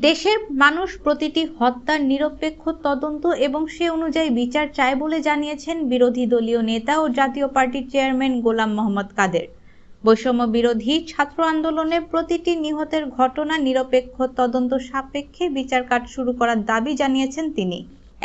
দেশের মানুষ প্রতিটি হত্যার নিরপেক্ষ তদন্ত এবং সে অনুযায়ী বিচার চায় বলে জানিয়েছেন বিরোধী দলীয় নেতা ও জাতীয় পার্টির চেয়ারম্যান গোলাম মোহাম্মদ কাদের। বৈষম্য বিরোধী ছাত্র আন্দোলনে প্রতিটি নিহতের ঘটনা নিরপেক্ষ তদন্ত সাপেক্ষে বিচার কাজ শুরু করার দাবি জানিয়েছেন তিনি।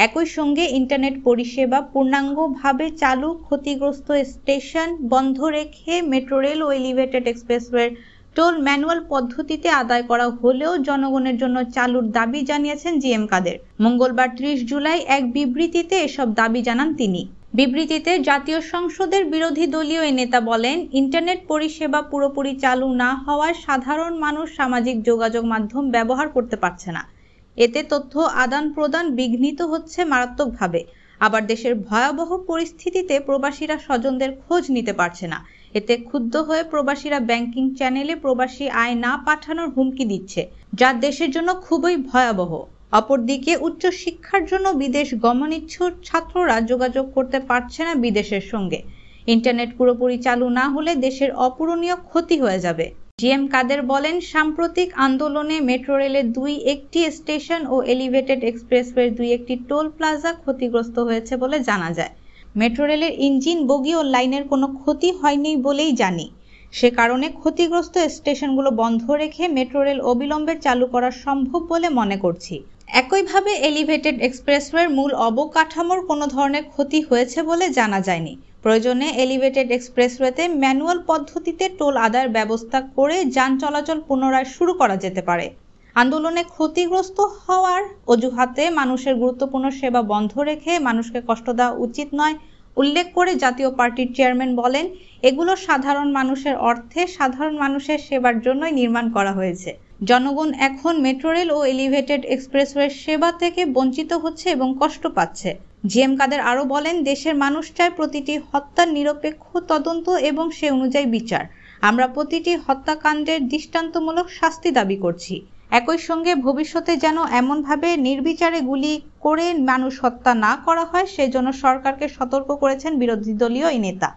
একই সঙ্গে ইন্টারনেট পরিষেবা পূর্ণাঙ্গভাবে চালু, ক্ষতিগ্রস্ত স্টেশন বন্ধ রেখে মেট্রো রেল ও এলিভেটেড এক্সপ্রেসওয়ের টোল ম্যানুয়াল পদ্ধতিতে আদায় করা হলেও জনগণের জন্য চালুর দাবি জানিয়েছেন জিএম কাদের। মঙ্গলবার ৩০ জুলাই এক বিবৃতিতে এসব দাবি জানান তিনি। বিবৃতিতে জাতীয় সংসদের বিরোধী দলীয় এই নেতা বলেন, ইন্টারনেট পরিষেবা পুরোপুরি চালু না হওয়ায় সাধারণ মানুষ সামাজিক যোগাযোগ মাধ্যম ব্যবহার করতে পারছে না। এতে তথ্য আদান প্রদান বিঘ্নিত হচ্ছে মারাত্মকভাবে। আবার দেশের ভয়াবহ পরিস্থিতিতে প্রবাসীরা স্বজনদের খোঁজ নিতে পারছে না। এতে ক্ষুব্ধ হয়ে প্রবাসীরা ব্যাংকিং চ্যানেলে প্রবাসী আয় না পাঠানোর হুমকি দিচ্ছে, যা দেশের জন্য খুবই ভয়াবহ। অপরদিকে উচ্চশিক্ষার জন্য বিদেশ গমনেচ্ছুক ছাত্ররা যোগাযোগ করতে পারছে না বিদেশের সঙ্গে। ইন্টারনেট পুরোপুরি চালু না হলে দেশের অপূরণীয় ক্ষতি হয়ে যাবে। জিএম কাদের বলেন, সাম্প্রতিক আন্দোলনে মেট্রো রেলের একটি স্টেশন ও এলিভেটেড এক্সপ্রেসওয়ের একটি টোল প্লাজা ক্ষতিগ্রস্ত হয়েছে বলে জানা যায়। মেট্রো রেলের ইঞ্জিন, বগি ও লাইনের কোনো ক্ষতি হয়নি বলেই জানি। সে কারণে ক্ষতিগ্রস্ত স্টেশনগুলো বন্ধ রেখে মেট্রো রেল অবিলম্বে চালু করা সম্ভব বলে মনে করছি। একইভাবে এলিভেটেড এক্সপ্রেসওয়ের মূল অবকাঠামোর কোনো ধরনের ক্ষতি হয়েছে বলে জানা যায়নি। প্রয়োজনে এলিভেটেড এক্সপ্রেসওয়েতে ম্যানুয়াল পদ্ধতিতে টোল আদায়ের ব্যবস্থা করে যান চলাচল পুনরায় শুরু করা যেতে পারে। আন্দোলনে ক্ষতিগ্রস্ত হওয়ার অজুহাতে মানুষের গুরুত্বপূর্ণ সেবা বন্ধ রেখে মানুষকে কষ্ট দেওয়া উচিত নয় উল্লেখ করে জাতীয় পার্টির চেয়ারম্যান বলেন, এগুলো সাধারণ মানুষের অর্থে সাধারণ মানুষের সেবার জন্যই নির্মাণ করা হয়েছে। জনগণ এখন মেট্রো রেল ও এলিভেটেড এক্সপ্রেসওয়ের সেবা থেকে বঞ্চিত হচ্ছে এবং কষ্ট পাচ্ছে। জিএম কাদের আরও বলেন, দেশের মানুষ চায় প্রতিটি হত্যার নিরপেক্ষ তদন্ত এবং সে অনুযায়ী বিচার। আমরা প্রতিটি হত্যাকাণ্ডের দৃষ্টান্তমূলক শাস্তি দাবি করছি। একই সঙ্গে ভবিষ্যতে যেন এমনভাবে নির্বিচারে গুলি করে মানুষ হত্যা না করা হয়, সেজন্য সরকারকে সতর্ক করেছেন বিরোধী দলীয় এই নেতা।